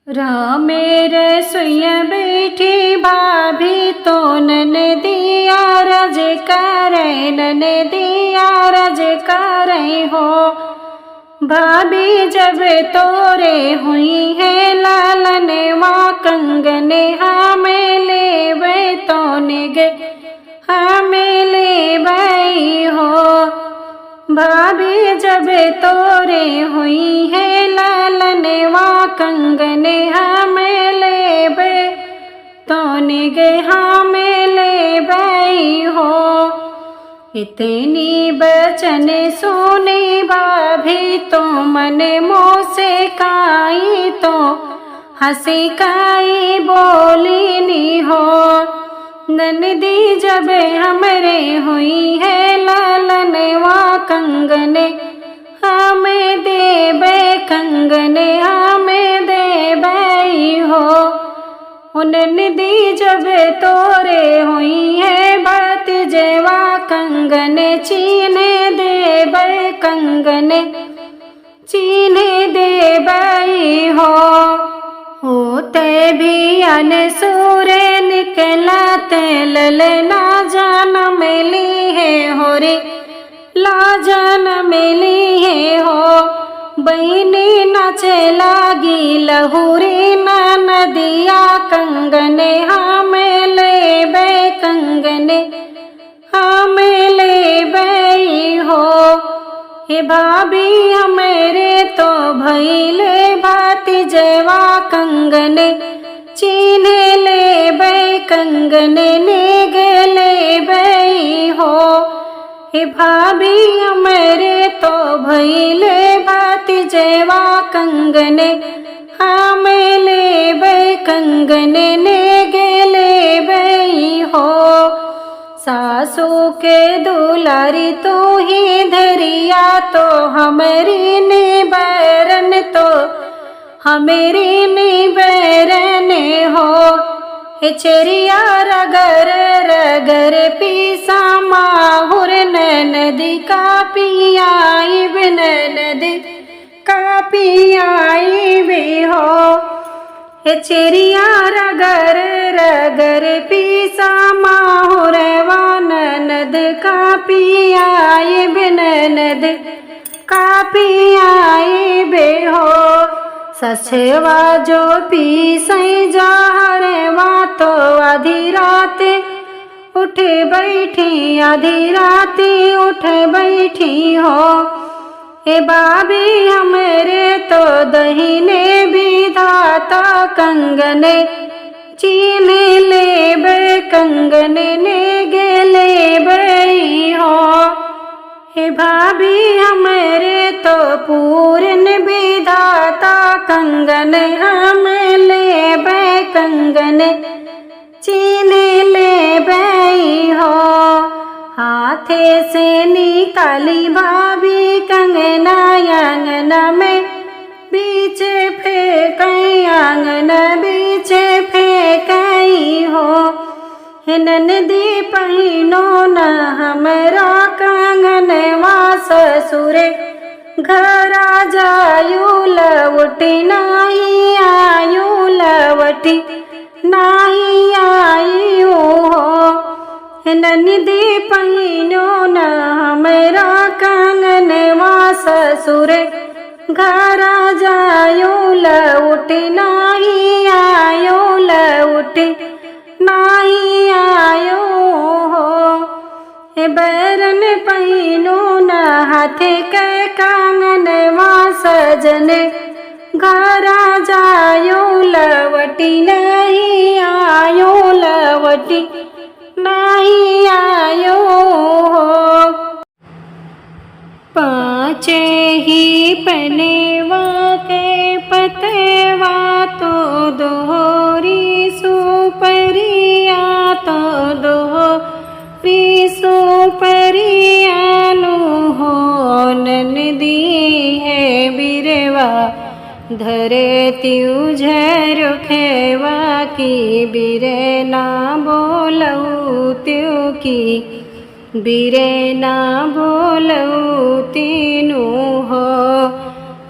रामे रसोइया बैठी भाभी तो ननदिया रज करे, ननदिया रज करे हो। भाभी जब तोरे हुई है लालनवा कंगने हमें ले तो निगे हमें ले बई हो। भाभी जब तोरे हुई है लालनवा कंगने हमें ले तो निगे हमें ले बई हो। इतनी बचन सुनी भाभी तो मन मुँह से काई तो हंसी काई बोली नी हो। ननदी जब हमरे हुई है लालनवा कंगने हमें देबे कंगने हमें देबई हो। ननदी जब तोरे हुई है भतीजेवा कंगने चीने देबे कंगने चीने देबई हो। होते भी अनसूरे निकला तेल ना जान मिली है हो रे ला जान मिली है हो। बहनी नाचे लागी लहुरी ना नदिया कंगने हमें ले बे कंगने हमें ले बई हो। हे भाभी हमेरे तो भइले भतीजेवा कंगने चीने ले बे कंगने ने गेले बई हो। हे भाभी हमेरे तो भइले भतीजेवा कंगने हमें ले बे कंगने ने गेले बई हो। सासू के दुलारी तू ही धरिया तो हमारी निबरन तो हमेरी निबरन हो। चेरिया रगर रगर पीसा माहुर नदी का पियाई बिन नदी का पियाई भी हो। चेरिया रगर रगर पीसा माहुर नद का पियाई बिन नद का पियाई बे हो। सचवा जो पीसई जहरवा तो आधी रात उठ बैठी आधी रात उठ बैठी हो। हे भाभी हमरे तो दहीने विधाता कंगने चीने ले बे कंगने ने गेले बई हो। हे भाभी हमरे तो पूर्ण विधाता कंगने हमें ले बे कंगने चीने ले बई हो। हाथे से निकाली भाभी कंगना आंगना में बीच फेंकई आंगना बीच फेंकई हो। ननदी पहिनो न हमरा कंगनवा ससुरे घरा जायू लवटी नाही आयू लवटी नाही आयू हो। ननदी पहिनो न हमरा कंगनवा ससुरे घरा जायू लवटी नाही आयू लवटी नाही आयो हो। बैरन पहिनो न हाथे के कंगनवा सजन घरा जायो लवटी नहीं आयो लवटी नहीं आयो हो। पाँचे ही पनेवा के पतेवा तो दोहरी सुपरिया तो दोहरी सुपरियानु हो। ननदी है बिरवा धरे त्यू झरुखेवा की बिरे ना बोलऊ त्यू की बिरे ना बोलऊ तीनू हो।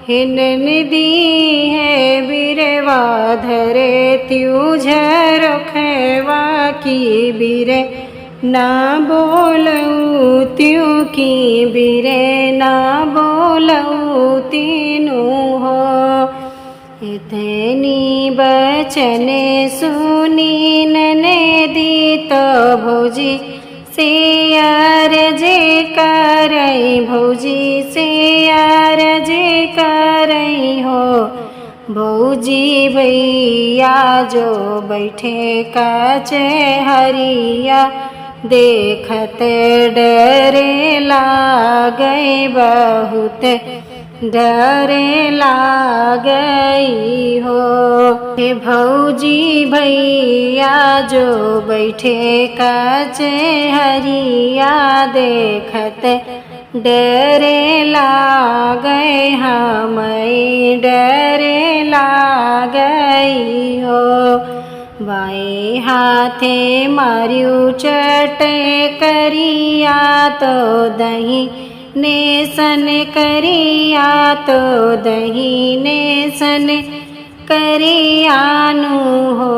हिनन दी है बिरवा धरे त्यू झरखेवा की बिरे ना बोलऊ त्यू की बिरे ना बोलऊ तीनू हो। इतनी बचने सुनी नने दी तो भौजी से अरजे करई भौजी से अरजे करई हो। भौजी भैया जो बैठे कचहरिया देखत डरे लागई बहुत डरे लागई हो। हे भौजी भैया जो बैठे कचहरिया देखत डरे लागई हमें डरे लागई हो। बाएं हाथे मारियू चटे करिया तो दही नेसन करिया तो दही नेसन करियानु हो।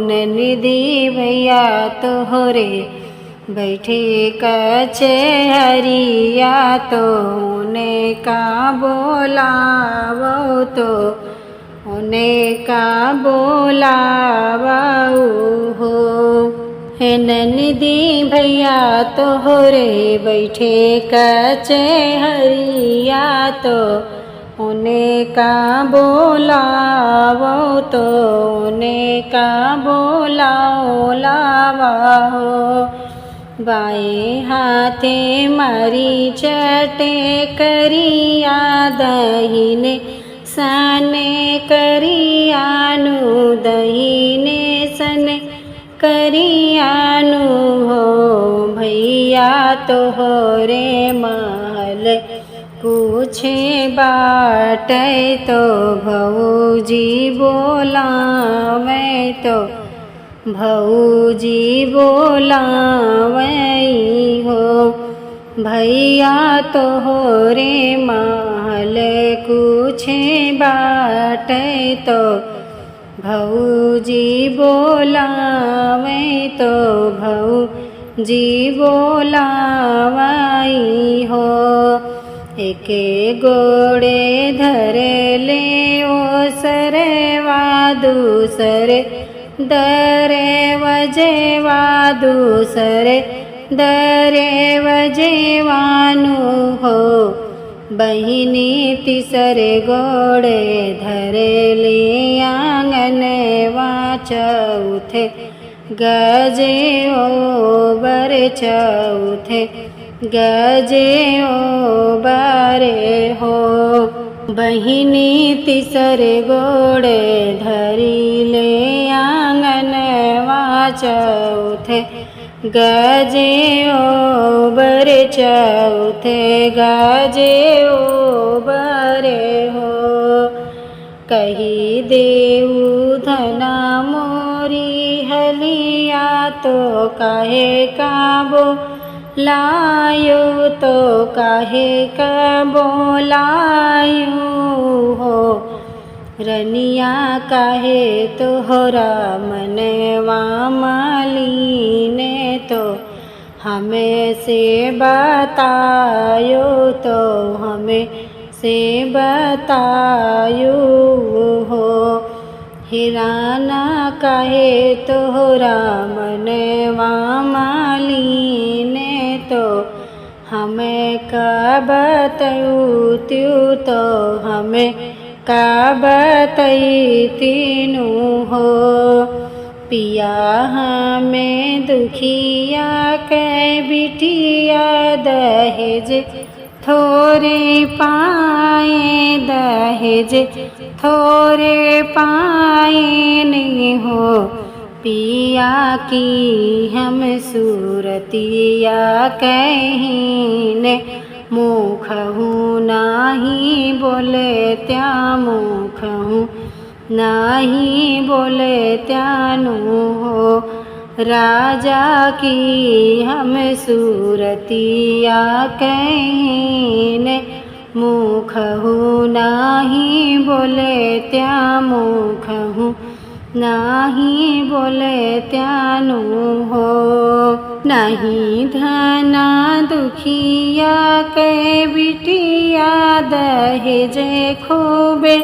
ननदी भैया तोहरे बैठे कचहरिया तो उन्हें का बोलावो तो उन्हें का बोलावो हो। हे ननदी भैया तोहरे बैठे कचहरिया तो उन्हें का बोलावो तो उन्हें का बोलाओ लावा हो। बाएं हाथे मारी चटे करिया दहीने सने करियानु दहीने सने करियानु हो। भैया तोहरे महल पूछे बाटे तो भौजी बोलावे तो भौजी बोलावे हो। भैया तोहरे महल पूछे बाटे तो भौजी बोलावे तो भौजी बोलावाई हो। एके गोड़े धरे ले ओ सरवा दूसरे दरे वजेवा दूसरे दरे वजेवानु हो। बहिनी तीसरे गोड़े धरे ले आंगन चौथे गजे ओ बरे चौथे गजे ओ बरे हो। बहिनी तीसरे गोड़े धरी ले आंगन चौथे गजे ओ बरे चौथे गजे ओ बरे हो। कही देऊ धना मोरी हलिया तो काहे काबो लायो तो काहे का बोलायो हो। रनिया काहे तोहरा मनवा मालीने तो हमें से बतायो तो हमें से बतायो हो। हिराना काहे तोहरा मनवा मालीने तो हमें का बताऊ त्यू तो हमें का बताई तीनू हो। पिया हमें दुखिया के बिटिया दहेज थोरे पाए दहेज थोरे पाए नहीं हो। पिया की हम सूरतिया कहीने मुख हूँ नाही बोले त्या मुख हूँ नाही बोले त्यानु हो। राजा की हम सूरतिया कहीने मुखहु नाही बोले त्या मुखहु नाही बोले त्यानु हो। नहीं धना दुखिया के बिटिया दहेजे खूबे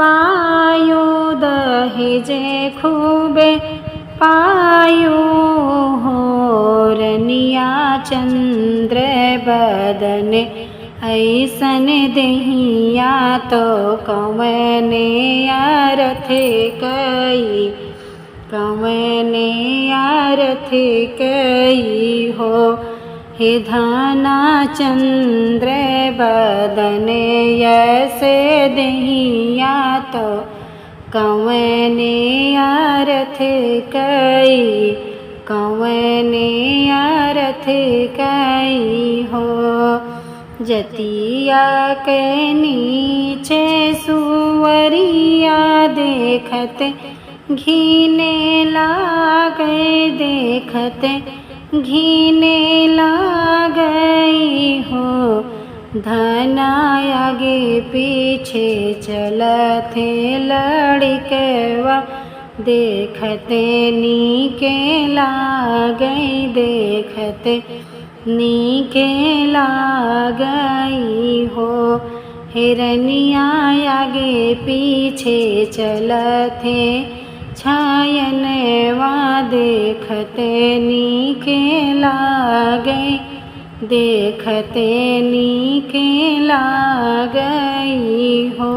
पायो दहेजे खूबे पायो हो। रनिया चंद्र बदने ऐसन देहिया तो कवने अर्थे कई कवने अर्थे कई हो। हे धना चंद्र बदने ऐसे देहिया तो कवने अर्थे कई कवने अर्थे कई हो। जतिया के नीचे सुवरिया देखते घीने लागे देखते घीने लागई हो। धना आगे पीछे चलते लड़कवा देखते नीके लागई देखते नीके लागई हो। हिरनिया आगे पीछे चलते छायनवा देखते नीके लागई देखते नीके लागई हो।